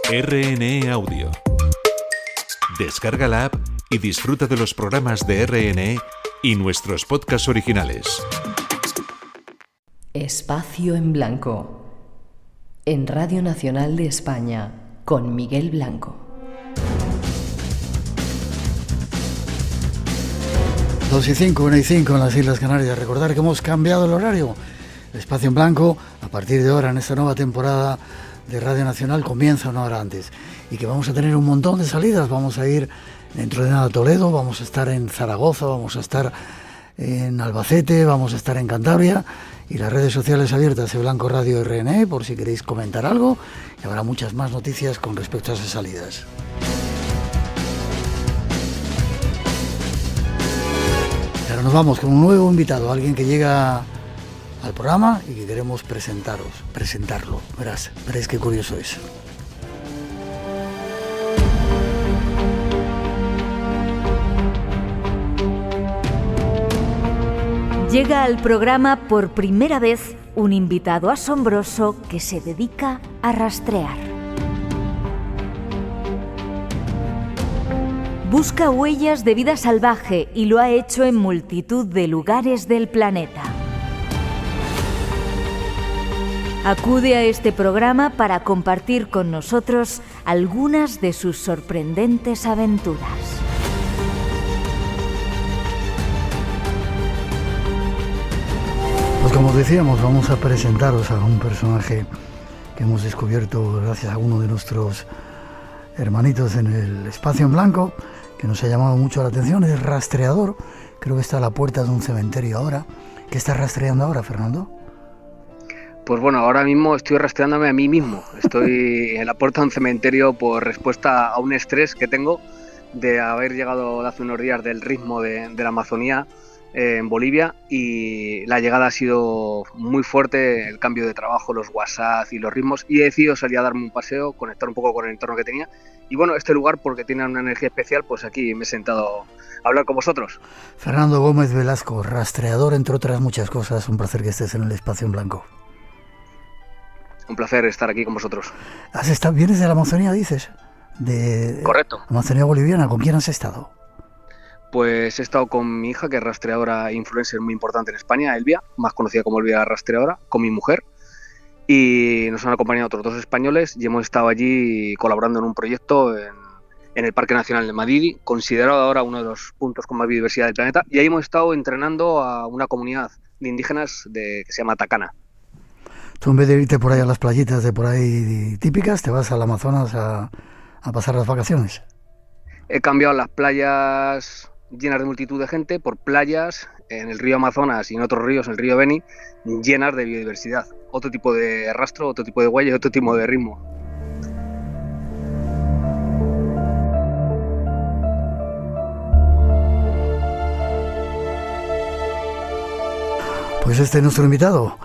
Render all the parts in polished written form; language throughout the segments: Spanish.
RNE Audio. Descarga la app y disfruta de los programas de RNE y nuestros podcasts originales. Espacio en Blanco, en Radio Nacional de España, con Miguel Blanco. 2:05, 1:05 en las Islas Canarias. Recordar que hemos cambiado el horario. El Espacio en Blanco, a partir de ahora, en esta nueva temporada de Radio Nacional, comienza una hora antes. Y que vamos a tener un montón de salidas. Vamos a ir dentro de nada a Toledo, vamos a estar en Zaragoza, vamos a estar en Albacete, vamos a estar en Cantabria. Y las redes sociales abiertas de Blanco Radio RNE, por si queréis comentar algo. Y habrá muchas más noticias con respecto a esas salidas. Ahora nos vamos con un nuevo invitado, alguien que llega al programa y que queremos presentarlo. Veréis qué curioso es. Llega al programa por primera vez un invitado asombroso que se dedica a rastrear. Busca huellas de vida salvaje y lo ha hecho en multitud de lugares del planeta. Acude a este programa para compartir con nosotros algunas de sus sorprendentes aventuras. Pues como decíamos, vamos a presentaros a un personaje que hemos descubierto gracias a uno de nuestros hermanitos en el Espacio en Blanco, que nos ha llamado mucho la atención. Es rastreador, creo que está a la puerta de un cementerio ahora. ¿Qué estás rastreando ahora, Fernando? Pues bueno, ahora mismo estoy rastreándome a mí mismo. Estoy en la puerta de un cementerio por respuesta a un estrés que tengo de haber llegado hace unos días del ritmo de la Amazonía en Bolivia, y la llegada ha sido muy fuerte, el cambio de trabajo, los WhatsApp y los ritmos, y he decidido salir a darme un paseo, conectar un poco con el entorno que tenía. Y bueno, este lugar, porque tiene una energía especial, pues aquí me he sentado a hablar con vosotros. Fernando Gómez Velasco, rastreador, entre otras muchas cosas. Un placer que estés en el Espacio en Blanco. Un placer estar aquí con vosotros. ¿Vienes de la Amazonía, dices? Correcto. Amazonía boliviana. ¿Con quién has estado? Pues he estado con mi hija, que es rastreadora e influencer muy importante en España, Elvia, más conocida como Elvia Rastreadora, con mi mujer, y nos han acompañado otros dos españoles y hemos estado allí colaborando en un proyecto en el Parque Nacional de Madidi, considerado ahora uno de los puntos con más biodiversidad del planeta, y ahí hemos estado entrenando a una comunidad de indígenas que se llama Tacana. Tú, en vez de irte por ahí a las playitas de por ahí típicas, te vas al Amazonas a pasar las vacaciones. He cambiado las playas llenas de multitud de gente por playas en el río Amazonas y en otros ríos, en el río Beni, llenas de biodiversidad. Otro tipo de rastro, otro tipo de huella y otro tipo de ritmo. Pues este es nuestro invitado.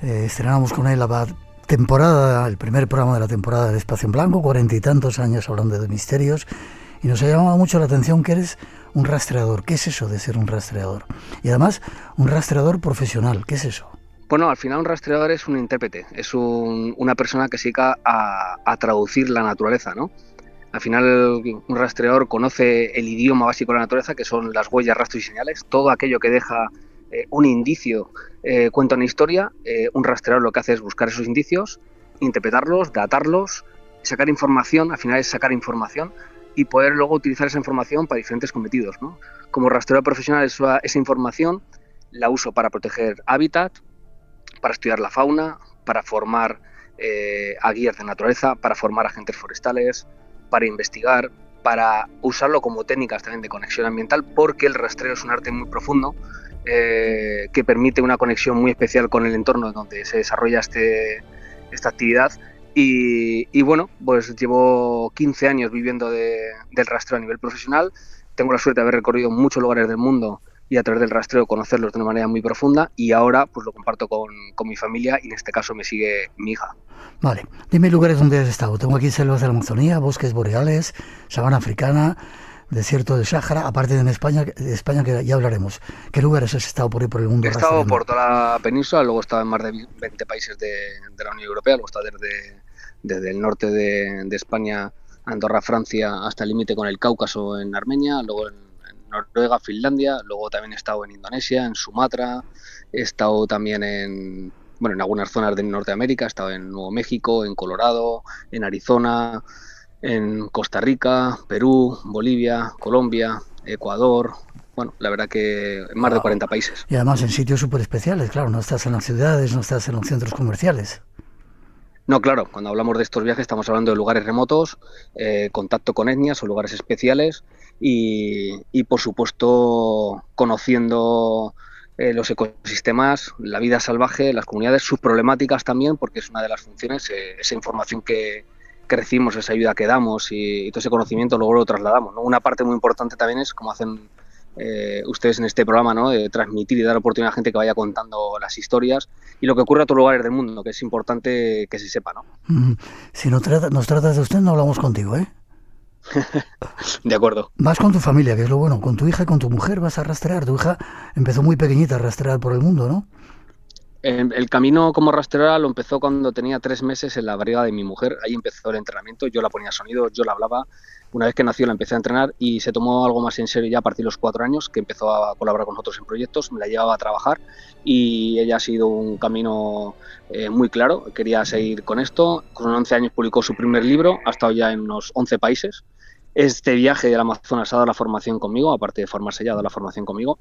Estrenamos con él el primer programa de la temporada del Espacio en Blanco, 40 y tantos años hablando de misterios, y nos ha llamado mucho la atención que eres un rastreador. ¿Qué es eso de ser un rastreador? Y además, un rastreador profesional. ¿Qué es eso? Bueno, al final un rastreador es un intérprete, es una persona que se dedica a traducir la naturaleza, ¿no? Al final un rastreador conoce el idioma básico de la naturaleza, que son las huellas, rastros y señales, todo aquello que deja un indicio, cuenta una historia. Un rastreador lo que hace es buscar esos indicios, interpretarlos, datarlos, sacar información. Al final es sacar información y poder luego utilizar esa información para diferentes cometidos, ¿no? Como rastreador profesional, esa información la uso para proteger hábitat, para estudiar la fauna, para formar a guías de naturaleza, para formar agentes forestales, para investigar, para usarlo como técnicas también de conexión ambiental, porque el rastreo es un arte muy profundo que permite una conexión muy especial con el entorno donde se desarrolla esta actividad. Y bueno, pues llevo 15 años viviendo del rastreo a nivel profesional. Tengo la suerte de haber recorrido muchos lugares del mundo y a través del rastreo conocerlos de una manera muy profunda, y ahora pues lo comparto con mi familia, y en este caso me sigue mi hija. Vale, dime lugares donde has estado. Tengo aquí selvas de la Amazonía, bosques boreales, sabana africana, desierto del Sáhara, aparte de España que ya hablaremos. ¿Qué lugares has estado por ahí por el mundo? He estado por toda la península, luego he estado en más de 20 países de la Unión Europea, luego he estado desde el norte de España, Andorra, Francia, hasta el límite con el Cáucaso en Armenia, luego en Noruega, Finlandia, luego también he estado en Indonesia, en Sumatra, he estado también en algunas zonas de Norteamérica, he estado en Nuevo México, en Colorado, en Arizona, en Costa Rica, Perú, Bolivia, Colombia, Ecuador. Bueno, la verdad que en más de 40 países. Y además en sitios súper especiales, claro, no estás en las ciudades, no estás en los centros comerciales. No, claro, cuando hablamos de estos viajes estamos hablando de lugares remotos, contacto con etnias o lugares especiales y por supuesto conociendo los ecosistemas, la vida salvaje, las comunidades, sus problemáticas también, porque es una de las funciones, esa información que recibimos, esa ayuda que damos y todo ese conocimiento luego lo trasladamos, ¿no? Una parte muy importante también es como hacen ustedes en este programa, ¿no? De transmitir y dar oportunidad a gente que vaya contando las historias y lo que ocurre a otros lugares del mundo, que es importante que se sepa, ¿no? Si nos tratas de usted, no hablamos contigo, ¿eh? De acuerdo. Vas con tu familia, que es lo bueno, con tu hija y con tu mujer vas a rastrear. Tu hija empezó muy pequeñita a rastrear por el mundo, ¿no? El camino como rastreadora lo empezó cuando tenía 3 meses en la barriga de mi mujer. Ahí empezó el entrenamiento, yo la ponía sonido, yo la hablaba. Una vez que nació la empecé a entrenar y se tomó algo más en serio ya a partir de los 4 años, que empezó a colaborar con nosotros en proyectos, me la llevaba a trabajar y ella ha sido un camino muy claro, quería seguir con esto. Con 11 años publicó su primer libro, ha estado ya en unos 11 países. Este viaje del Amazonas ha dado la formación conmigo, aparte de formarse ya, ha dado la formación conmigo.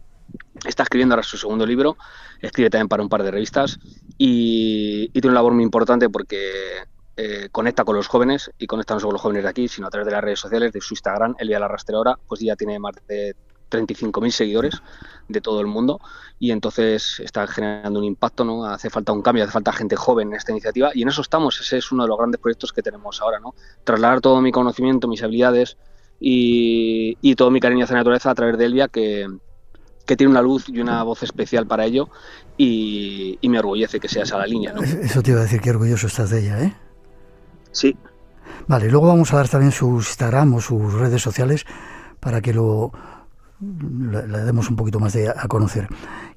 Está escribiendo ahora su segundo libro, escribe también para un par de revistas y tiene una labor muy importante porque conecta con los jóvenes y conecta no solo con los jóvenes de aquí, sino a través de las redes sociales, de su Instagram, Elvia la Rastreadora, pues ya tiene más de 35.000 seguidores de todo el mundo y entonces está generando un impacto, ¿no? Hace falta un cambio, hace falta gente joven en esta iniciativa y en eso estamos. Ese es uno de los grandes proyectos que tenemos ahora, ¿no? Trasladar todo mi conocimiento, mis habilidades y todo mi cariño hacia la naturaleza a través de Elvia, que tiene una luz y una voz especial para ello y me orgullece que sea esa la línea, ¿no? Eso te iba a decir, qué orgulloso estás de ella, ¿eh? Sí. Vale, luego vamos a dar también su Instagram o sus redes sociales para que le demos un poquito más a conocer.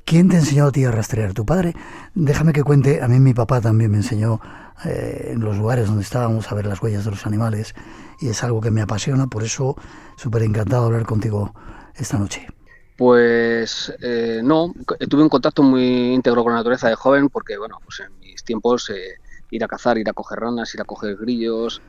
¿Quién te enseñó a ti a rastrear? ¿Tu padre? Déjame que cuente, a mí mi papá también me enseñó en los lugares donde estábamos a ver las huellas de los animales y es algo que me apasiona, por eso súper encantado de hablar contigo esta noche. Pues no, tuve un contacto muy íntegro con la naturaleza de joven porque, bueno, pues en mis tiempos ir a cazar, ir a coger ranas, ir a coger grillos,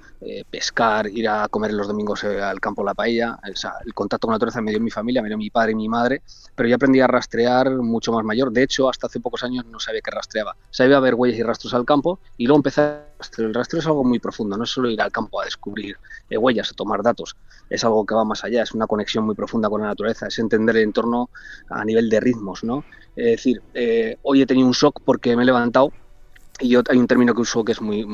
pescar, ir a comer los domingos al campo la paella. O sea, el contacto con la naturaleza me dio mi familia, me dio mi padre y mi madre, pero yo aprendí a rastrear mucho más mayor. De hecho, hasta hace pocos años no sabía qué rastreaba. Sabía ver huellas y rastros al campo y luego empecé a rastrear. El rastreo es algo muy profundo, no es solo ir al campo a descubrir huellas, a tomar datos. Es algo que va más allá, es una conexión muy profunda con la naturaleza, es entender el entorno a nivel de ritmos, ¿no? Es decir, hoy he tenido un shock porque me he levantado. Y hay un término que uso que es muy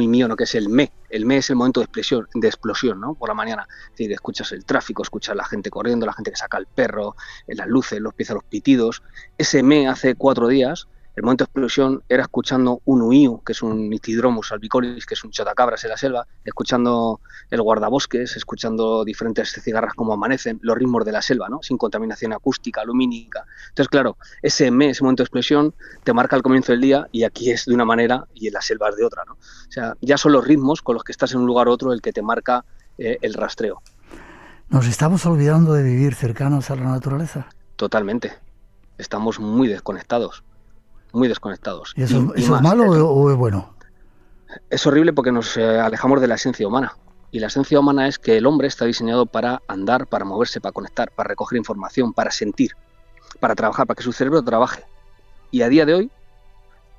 mío, ¿no? Que es el me. El me es el momento de explosión, ¿no? Por la mañana. Es decir, escuchas el tráfico, escuchas la gente corriendo, la gente que saca el perro, las luces, empiezan los pitidos. Ese me hace 4 días, el momento de explosión era escuchando un uíu, que es un Nitidromus albicollis, que es un chotacabras en la selva, escuchando el guardabosques, escuchando diferentes cigarras como amanecen, los ritmos de la selva, ¿no? Sin contaminación acústica, lumínica. Entonces, claro, ese momento de explosión te marca el comienzo del día y aquí es de una manera y en la selva es de otra, ¿no? O sea, ya son los ritmos con los que estás en un lugar u otro el que te marca el rastreo. ¿Nos estamos olvidando de vivir cercanos a la naturaleza? Totalmente. Estamos muy desconectados. Muy desconectados. ¿Y eso es malo o es bueno? Es horrible porque nos alejamos de la esencia humana. Y la esencia humana es que el hombre está diseñado para andar, para moverse, para conectar, para recoger información, para sentir, para trabajar, para que su cerebro trabaje. Y a día de hoy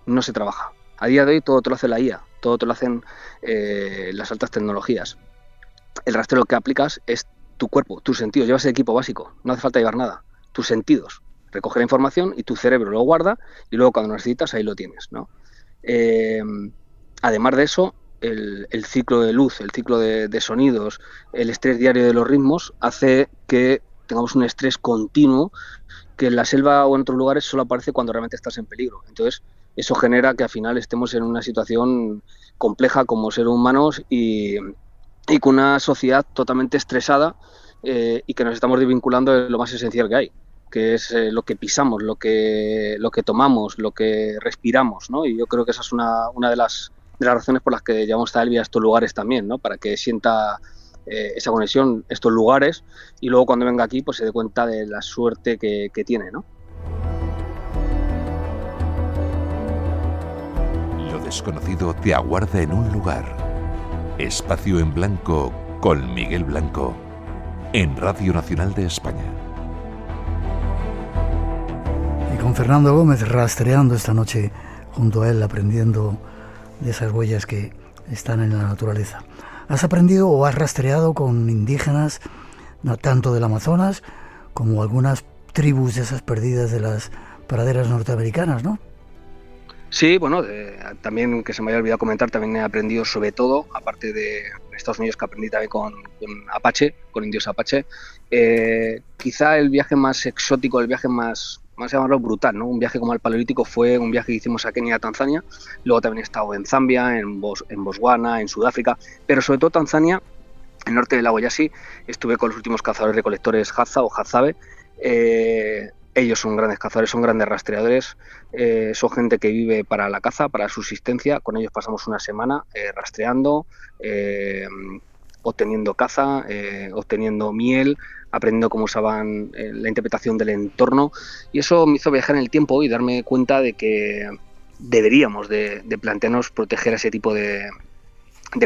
no se trabaja. A día de hoy todo te lo hace la IA, todo te lo hacen las altas tecnologías. El rastreo que aplicas es tu cuerpo, tus sentidos. Llevas el equipo básico, no hace falta llevar nada. Tus sentidos. Recoge la información y tu cerebro lo guarda y luego cuando lo necesitas ahí lo tienes, ¿no? Además de eso, el ciclo de luz, el ciclo de sonidos, el estrés diario de los ritmos hace que tengamos un estrés continuo que en la selva o en otros lugares solo aparece cuando realmente estás en peligro. Entonces, eso genera que al final estemos en una situación compleja como seres humanos y con una sociedad totalmente estresada y que nos estamos desvinculando de lo más esencial que hay, que es lo que pisamos, lo que tomamos, lo que respiramos, ¿no? Y yo creo que esa es una de las las razones por las que llevamos a Elvia a estos lugares también, ¿no? Para que sienta esa conexión, estos lugares, y luego cuando venga aquí pues se dé cuenta de la suerte que tiene, ¿no? Lo desconocido te aguarda en un lugar. Espacio en Blanco con Miguel Blanco en Radio Nacional de España. Y con Fernando Gómez rastreando esta noche junto a él, aprendiendo de esas huellas que están en la naturaleza. ¿Has aprendido o has rastreado con indígenas, no tanto del Amazonas, como algunas tribus de esas perdidas de las praderas norteamericanas, ¿no? Sí, bueno, también, que se me había olvidado comentar, también he aprendido sobre todo, aparte de Estados Unidos, que aprendí también con Apache, con indios Apache, quizá el viaje más exótico, el viaje más llamarlo brutal, ¿no? Un viaje como al Paleolítico fue un viaje que hicimos a Kenia, a Tanzania. Luego también he estado en Zambia, en Botswana, en Sudáfrica, pero sobre todo Tanzania, el norte del lago Yasi. Estuve con los últimos cazadores recolectores Hadza o Hadzabe. Ellos son grandes cazadores, son grandes rastreadores, son gente que vive para la caza, para la subsistencia. Con ellos pasamos una semana rastreando, obteniendo caza, obteniendo miel, aprendiendo cómo usaban la interpretación del entorno, y eso me hizo viajar en el tiempo y darme cuenta de que deberíamos de plantearnos proteger a ese tipo de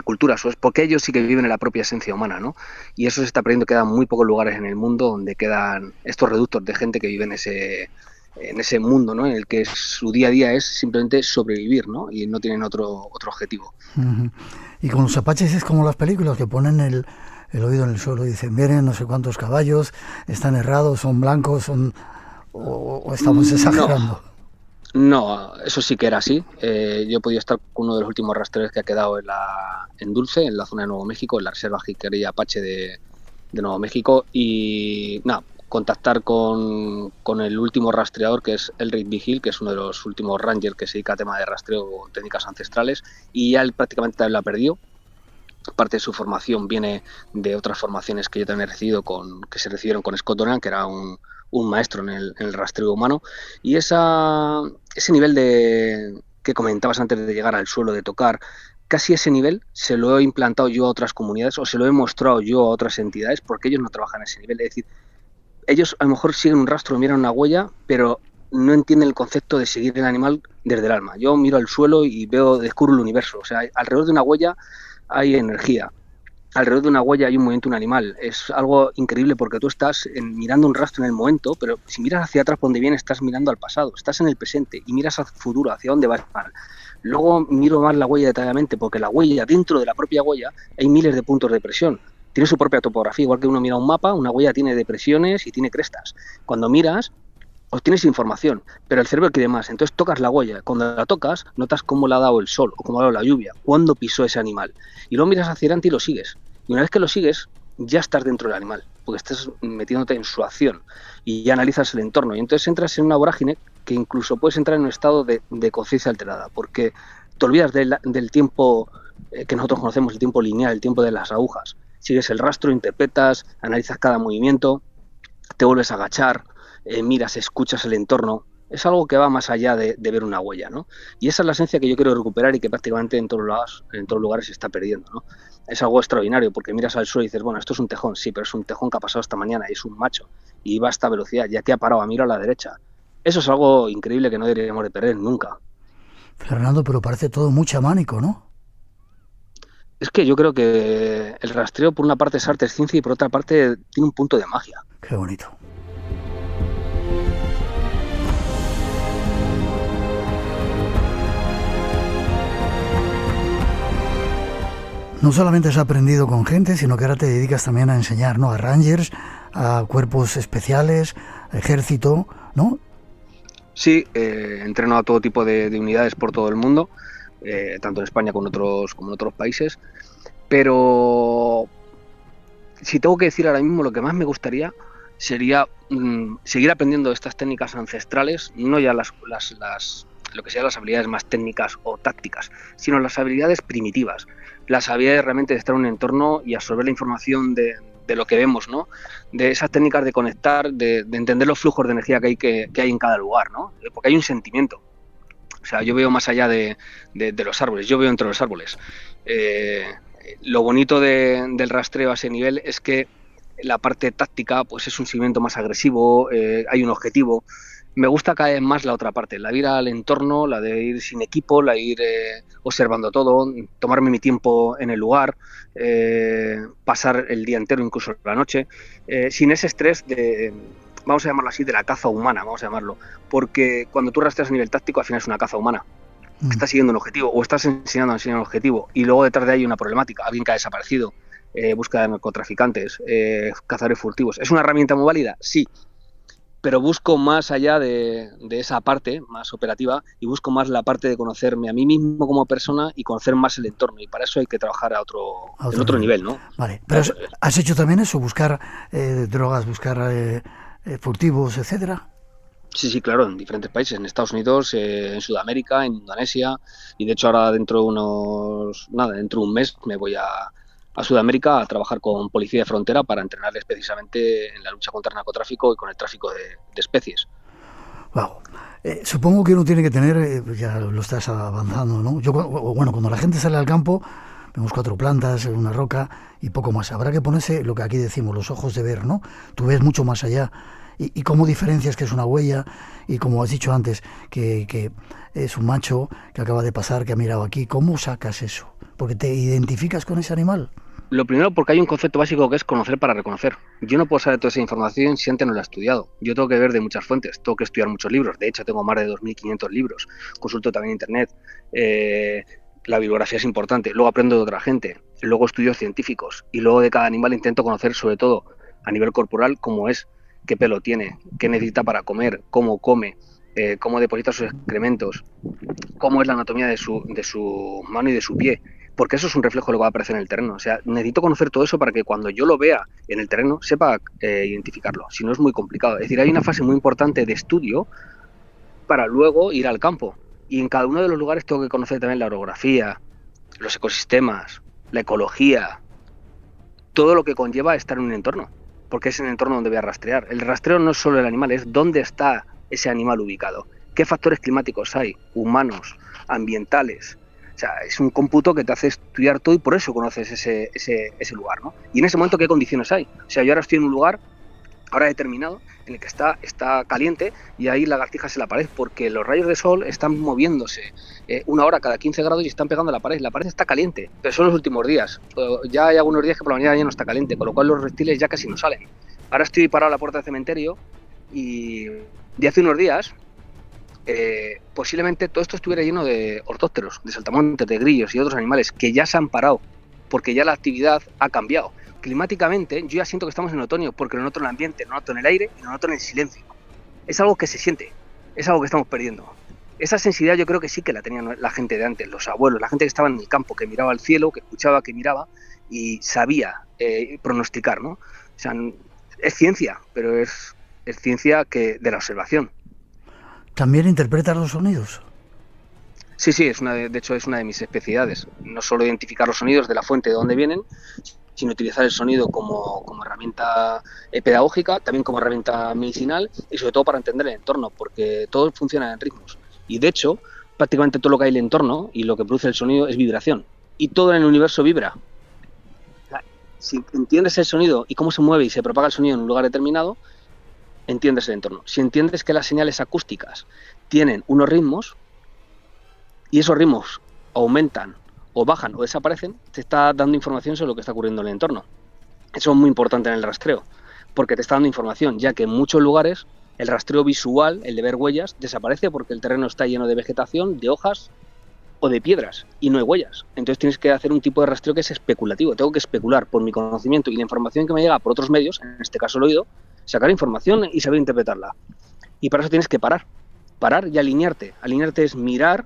culturas, porque ellos sí que viven en la propia esencia humana, ¿no? Y eso se está perdiendo, quedan muy pocos lugares en el mundo donde quedan estos reductos de gente que vive en ese mundo, ¿no? En el que su día a día es simplemente sobrevivir, ¿no? Y no tienen otro objetivo. Uh-huh. Y con los apaches es como las películas que ponen el oído en el suelo y dicen, miren, no sé cuántos caballos, están errados, son blancos, o estamos exagerando. No, eso sí que era así. Yo he podido estar con uno de los últimos rastreadores que ha quedado en Dulce, en la zona de Nuevo México, en la reserva jicarilla Apache de Nuevo México, y nada, contactar con el último rastreador, que es Elric Vigil, que es uno de los últimos rangers que se dedica a tema de rastreo con técnicas ancestrales, y ya él prácticamente también lo ha perdido. Parte de su formación viene de otras formaciones que yo también he recibido, que se recibieron con Scott Doran, que era un maestro en el rastreo humano, y ese nivel que comentabas antes de llegar al suelo, de tocar, casi ese nivel se lo he implantado yo a otras comunidades, o se lo he mostrado yo a otras entidades, porque ellos no trabajan a ese nivel. Es decir, ellos a lo mejor siguen un rastro, miran una huella, pero no entienden el concepto de seguir el animal desde el alma. Yo miro al suelo y descubro el universo. O sea, alrededor de una huella hay energía. Alrededor de una huella hay un movimiento de un animal. Es algo increíble, porque tú estás mirando un rastro en el momento, pero si miras hacia atrás por donde viene, estás mirando al pasado, estás en el presente y miras al futuro, hacia dónde va a estar. Luego miro más la huella detalladamente, porque la huella, dentro de la propia huella, hay miles de puntos de presión. Tiene su propia topografía, igual que uno mira un mapa, una huella tiene depresiones y tiene crestas. Cuando miras, obtienes información, pero el cerebro quiere más. Entonces tocas la huella. Cuando la tocas, notas cómo le ha dado el sol o cómo le ha dado la lluvia, cuándo pisó ese animal. Y luego miras hacia adelante y lo sigues. Y una vez que lo sigues, ya estás dentro del animal, porque estás metiéndote en su acción y ya analizas el entorno. Y entonces entras en una vorágine que incluso puedes entrar en un estado de conciencia alterada, porque te olvidas del tiempo que nosotros conocemos, el tiempo lineal, el tiempo de las agujas. Sigues el rastro, interpretas, analizas cada movimiento, te vuelves a agachar, miras, escuchas el entorno. Es algo que va más allá de ver una huella, ¿no? Y esa es la esencia que yo quiero recuperar y que prácticamente en todos los lugares se está perdiendo, ¿no? Es algo extraordinario, porque miras al suelo y dices, bueno, esto es un tejón, sí, pero es un tejón que ha pasado esta mañana y es un macho y va a esta velocidad, ya que ha parado, mira a la derecha. Eso es algo increíble que no deberíamos de perder nunca. Fernando, pero parece todo muy chamánico, ¿no? Es que yo creo que el rastreo, por una parte, es arte, es ciencia, y por otra parte tiene un punto de magia. Qué bonito. No solamente has aprendido con gente, sino que ahora te dedicas también a enseñar, ¿no? A rangers, a cuerpos especiales, a ejército, ¿no? Sí, entreno a todo tipo de unidades por todo el mundo, tanto en España como en otros países, pero si tengo que decir ahora mismo, lo que más me gustaría sería seguir aprendiendo estas técnicas ancestrales, no ya lo que sean las habilidades más técnicas o tácticas, sino las habilidades primitivas, las habilidades realmente de estar en un entorno y absorber la información de lo que vemos, ¿no? De esas técnicas de conectar, de entender los flujos de energía que hay en cada lugar, ¿no? Porque hay un sentimiento. O sea, yo veo más allá de los árboles, yo veo entre los árboles. Lo bonito del rastreo a ese nivel es que la parte táctica pues es un seguimiento más agresivo, hay un objetivo. Me gusta cada vez más la otra parte, la de ir al entorno, la de ir sin equipo, la de ir observando todo, tomarme mi tiempo en el lugar, pasar el día entero, incluso la noche, sin ese estrés de, vamos a llamarlo así, de la caza humana, vamos a llamarlo, porque cuando tú rastreas a nivel táctico al final es una caza humana. Estás siguiendo un objetivo o estás enseñando a enseñar un objetivo y luego detrás de ahí hay una problemática, alguien que ha desaparecido, búsqueda de narcotraficantes, cazadores furtivos. ¿Es una herramienta muy válida? Sí, pero busco más allá de esa parte más operativa y busco más la parte de conocerme a mí mismo como persona y conocer más el entorno, y para eso hay que trabajar en otro nivel, ¿no? Vale, pero ¿has hecho también eso? ¿Buscar drogas, buscar furtivos, etcétera? Sí, claro, en diferentes países, en Estados Unidos, en Sudamérica, en Indonesia, y de hecho ahora dentro de un mes me voy a Sudamérica a trabajar con Policía de Frontera para entrenarles precisamente en la lucha contra el narcotráfico y con el tráfico de especies. Wow. Supongo que uno tiene que tener, ya lo estás avanzando, ¿no? Cuando la gente sale al campo, vemos 4 plantas, una roca y poco más. Habrá que ponerse lo que aquí decimos, los ojos de ver, ¿no? Tú ves mucho más allá. ¿Y cómo diferencias que es una huella? Y como has dicho antes, que es un macho que acaba de pasar, que ha mirado aquí. ¿Cómo sacas eso? Porque te identificas con ese animal. Lo primero, porque hay un concepto básico que es conocer para reconocer. Yo no puedo saber toda esa información si antes no la he estudiado. Yo tengo que ver de muchas fuentes, tengo que estudiar muchos libros. De hecho, tengo más de 2.500 libros. Consulto también internet. La bibliografía es importante. Luego aprendo de otra gente. Luego estudios científicos. Y luego de cada animal intento conocer, sobre todo a nivel corporal, cómo es, qué pelo tiene, qué necesita para comer, cómo come, cómo deposita sus excrementos, cómo es la anatomía de su mano y de su pie, porque eso es un reflejo de lo que va a aparecer en el terreno. O sea, necesito conocer todo eso para que cuando yo lo vea en el terreno sepa identificarlo, si no es muy complicado. Es decir, hay una fase muy importante de estudio para luego ir al campo, y en cada uno de los lugares tengo que conocer también la orografía, los ecosistemas, la ecología, todo lo que conlleva estar en un entorno, porque es el entorno donde voy a rastrear. El rastreo no es solo el animal, es dónde está ese animal ubicado, qué factores climáticos hay, humanos, ambientales. O sea, es un cómputo que te hace estudiar todo y por eso conoces ese lugar, ¿no? Y en ese momento, ¿qué condiciones hay? O sea, yo ahora estoy en un lugar, ahora determinado, en el que está caliente y hay lagartijas en la pared porque los rayos de sol están moviéndose 1 hora cada 15 grados y están pegando a la pared. La pared está caliente, pero son los últimos días. Ya hay algunos días que por la mañana ya no está caliente, con lo cual los reptiles ya casi no salen. Ahora estoy parado a la puerta del cementerio y de hace unos días posiblemente todo esto estuviera lleno de ortópteros, de saltamontes, de grillos y otros animales que ya se han parado porque ya la actividad ha cambiado. Climáticamente yo ya siento que estamos en otoño porque lo noto en el ambiente, lo noto en el aire y lo noto en el silencio. Es algo que se siente, es algo que estamos perdiendo. Esa sensibilidad yo creo que sí que la tenían la gente de antes, los abuelos, la gente que estaba en el campo, que miraba al cielo, que escuchaba, que miraba y sabía pronosticar, ¿no? O sea, es ciencia, pero es ciencia de la observación. ¿También interpretas los sonidos? Sí, de hecho es una de mis especialidades. No solo identificar los sonidos de la fuente de dónde vienen, sino utilizar el sonido como herramienta pedagógica, también como herramienta medicinal y sobre todo para entender el entorno, porque todo funciona en ritmos. Y de hecho, prácticamente todo lo que hay en el entorno y lo que produce el sonido es vibración. Y todo en el universo vibra. Si entiendes el sonido y cómo se mueve y se propaga el sonido en un lugar determinado, entiendes el entorno. Si entiendes que las señales acústicas tienen unos ritmos y esos ritmos aumentan o bajan o desaparecen, te está dando información sobre lo que está ocurriendo en el entorno. Eso es muy importante en el rastreo, porque te está dando información, ya que en muchos lugares el rastreo visual, el de ver huellas, desaparece porque el terreno está lleno de vegetación, de hojas o de piedras y no hay huellas. Entonces tienes que hacer un tipo de rastreo que es especulativo. Tengo que especular por mi conocimiento y la información que me llega por otros medios, en este caso el oído, sacar información y saber interpretarla. Y para eso tienes que parar y alinearte. Alinearte es mirar,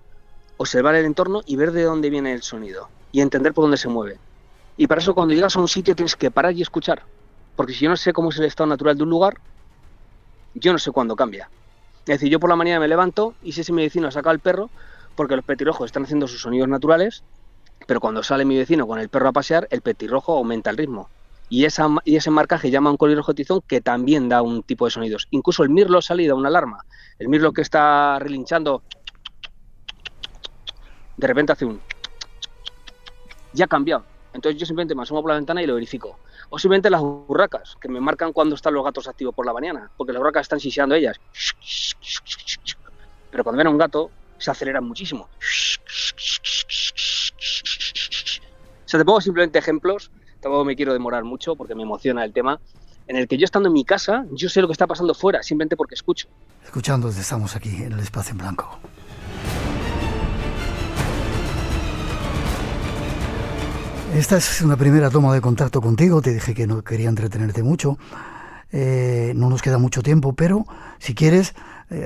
observar el entorno y ver de dónde viene el sonido y entender por dónde se mueve. Y para eso cuando llegas a un sitio tienes que parar y escuchar, porque si yo no sé cómo es el estado natural de un lugar, yo no sé cuándo cambia. Es decir, yo por la mañana me levanto y sé si mi vecino ha sacado al perro porque los petirrojos están haciendo sus sonidos naturales, pero cuando sale mi vecino con el perro a pasear, el petirrojo aumenta el ritmo. Y ese marcaje llama a un colirrojo tizón que también da un tipo de sonidos. Incluso el mirlo sale y da una alarma. El mirlo que está relinchando de repente hace un... Ya ha cambiado. Entonces yo simplemente me asomo por la ventana y lo verifico. O simplemente las urracas, que me marcan cuando están los gatos activos por la mañana, porque las urracas están siseando ellas. Pero cuando ven a un gato, se aceleran muchísimo. O sea, te pongo simplemente ejemplos, tampoco me quiero demorar mucho porque me emociona el tema, en el que yo estando en mi casa, yo sé lo que está pasando fuera, simplemente porque escucho. Escuchando, estamos aquí en el Espacio en Blanco. Esta es una primera toma de contacto contigo. Te dije que no quería entretenerte mucho. No nos queda mucho tiempo, pero si quieres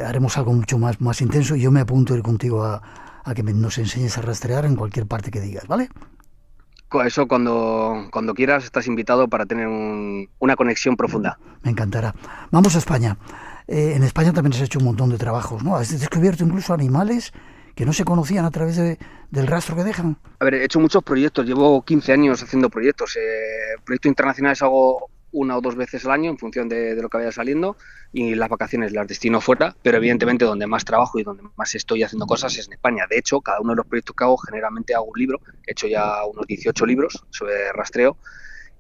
haremos algo mucho más intenso y yo me apunto a ir contigo a que nos enseñes a rastrear en cualquier parte que digas, ¿vale? Eso cuando quieras estás invitado para tener una conexión profunda. Me encantará. Vamos a España. En España también has hecho un montón de trabajos, ¿no? Has descubierto incluso animales que no se conocían a través del rastro que dejan. A ver, he hecho muchos proyectos, llevo 15 años haciendo proyectos. Proyectos internacionales hago 1 o 2 veces al año en función de lo que vaya saliendo, y las vacaciones las destino fuera, pero evidentemente donde más trabajo y donde más estoy haciendo cosas es en España. De hecho, cada uno de los proyectos que hago, generalmente hago un libro. He hecho ya unos 18 libros sobre rastreo.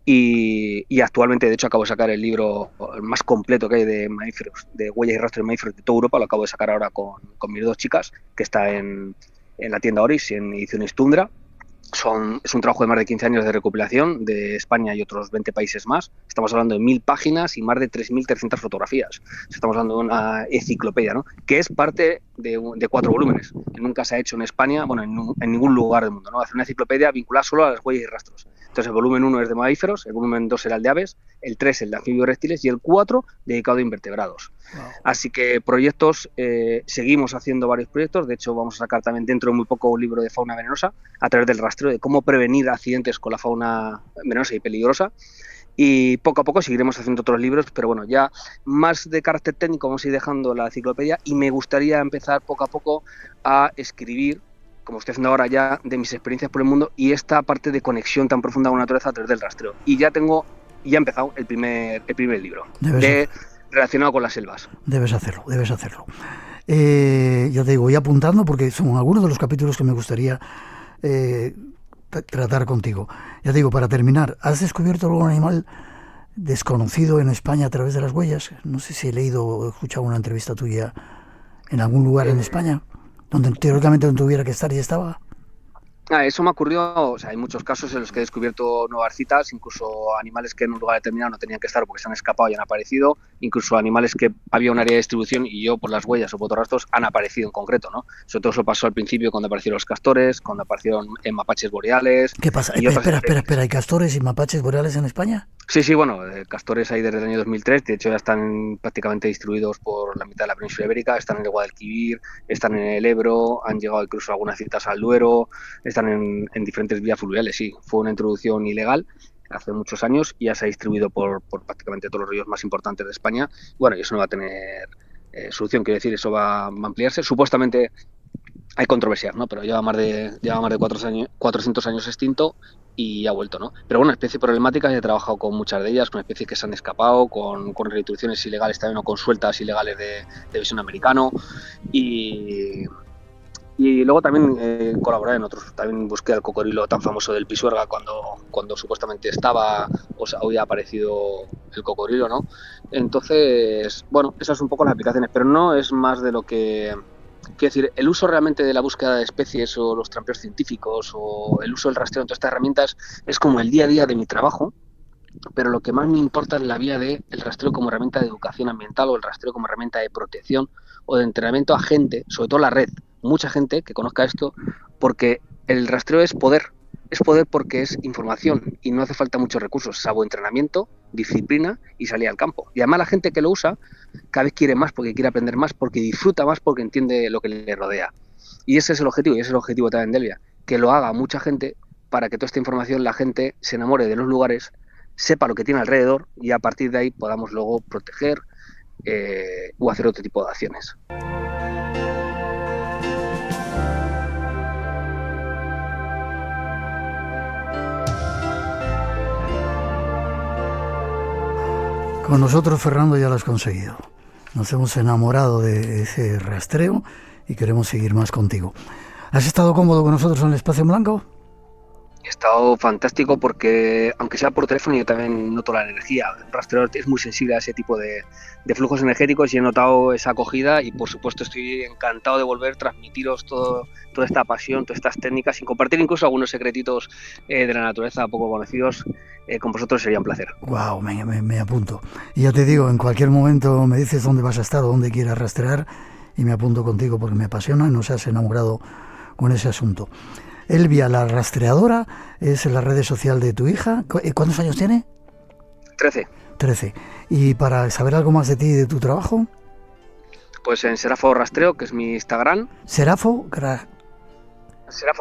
Y actualmente, de hecho, acabo de sacar el libro más completo que hay de mamíferos, de huellas y rastros de mamíferos de toda Europa. Lo acabo de sacar ahora con mis 2 chicas, que está en la tienda Oris, en ediciones Tundra. Es un trabajo de más de 15 años de recopilación de España y otros 20 países más. Estamos hablando de 1000 páginas y más de 3.300 fotografías. Estamos hablando de una enciclopedia, ¿no? Que es parte de 4 volúmenes. Nunca se ha hecho en España, bueno, en ningún lugar del mundo, ¿no? Hacer una enciclopedia vinculada solo a las huellas y rastros. Entonces el volumen 1 es de mamíferos, el volumen 2 será el de aves, el 3 el de anfibios reptiles y el 4 dedicado a invertebrados. Wow. Así que proyectos, seguimos haciendo varios proyectos. De hecho, vamos a sacar también dentro de muy poco un libro de fauna venenosa a través del rastreo de cómo prevenir accidentes con la fauna venenosa y peligrosa. Y poco a poco seguiremos haciendo otros libros, pero bueno, ya más de carácter técnico vamos a ir dejando la enciclopedia, y me gustaría empezar poco a poco a escribir, como estoy haciendo ahora ya, de mis experiencias por el mundo y esta parte de conexión tan profunda con la naturaleza a través del rastreo. Y ya he empezado el primer libro relacionado con las selvas. Debes hacerlo. Ya te digo, voy apuntando porque son algunos de los capítulos que me gustaría tratar contigo. Ya te digo, para terminar, ¿has descubierto algún animal desconocido en España a través de las huellas? No sé si he leído o he escuchado una entrevista tuya en algún lugar en España donde teóricamente no tuviera que estar y estaba. Eso me ocurrió, o sea, hay muchos casos en los que he descubierto nuevas citas, incluso animales que en un lugar determinado no tenían que estar porque se han escapado y han aparecido, incluso animales que había un área de distribución y yo por las huellas o por rastros han aparecido en concreto, ¿no? Sobre todo eso pasó al principio cuando aparecieron los castores, cuando aparecieron mapaches boreales. ¿Qué pasa? Espera, ¿hay castores y mapaches boreales en España? Sí, bueno, castores hay desde el año 2003, de hecho ya están prácticamente distribuidos por la mitad de la península ibérica, están en el Guadalquivir, están en el Ebro, han llegado incluso algunas citas al Duero, están en diferentes vías fluviales, sí. Fue una introducción ilegal hace muchos años y ya se ha distribuido por prácticamente todos los ríos más importantes de España. Bueno, y eso no va a tener solución, quiero decir, eso va a ampliarse. Supuestamente hay controversias, ¿no? Pero lleva más de 400 años extinto y ha vuelto, ¿no? Pero bueno, especies problemáticas, he trabajado con muchas de ellas, con especies que se han escapado, con reintroducciones ilegales también, o con sueltas ilegales de visón americano, y luego también colaboré en otros. También busqué al cocodrilo tan famoso del Pisuerga cuando supuestamente estaba o sea, había aparecido el cocodrilo, ¿no? Entonces, bueno, esas son un poco las aplicaciones, pero no es más de lo que... Quiero decir, el uso realmente de la búsqueda de especies o los trampeos científicos o el uso del rastreo en todas estas herramientas es como el día a día de mi trabajo, pero lo que más me importa es la vía del rastreo como herramienta de educación ambiental o el rastreo como herramienta de protección o de entrenamiento a gente, sobre todo la red, mucha gente que conozca esto, porque el rastreo es poder porque es información y no hace falta muchos recursos, salvo entrenamiento, disciplina y salir al campo. Y además la gente que lo usa cada vez quiere más porque quiere aprender más, porque disfruta más, porque entiende lo que le rodea. Y ese es el objetivo, y ese es el objetivo también de Delvia, que lo haga mucha gente para que toda esta información la gente se enamore de los lugares, sepa lo que tiene alrededor y a partir de ahí podamos luego proteger o hacer otro tipo de acciones. Con nosotros, Fernando, ya lo has conseguido. Nos hemos enamorado de ese rastreo y queremos seguir más contigo. ¿Has estado cómodo con nosotros en el Espacio en Blanco? He estado fantástico porque, aunque sea por teléfono, yo también noto la energía. El rastreador es muy sensible a ese tipo de flujos energéticos y he notado esa acogida y, por supuesto, estoy encantado de volver a transmitiros toda esta pasión, todas estas técnicas y compartir incluso algunos secretitos de la naturaleza poco conocidos. Con vosotros sería un placer. Wow, me apunto. Y ya te digo, en cualquier momento me dices dónde vas a estar o dónde quieras rastrear y me apunto contigo porque me apasiona y nos has enamorado con ese asunto. Elvia, la rastreadora, es la red social de tu hija. ¿Cuántos años tiene? 13. ¿Y para saber algo más de ti y de tu trabajo? Pues en Serafo Rastreo, que es mi Instagram. Serafo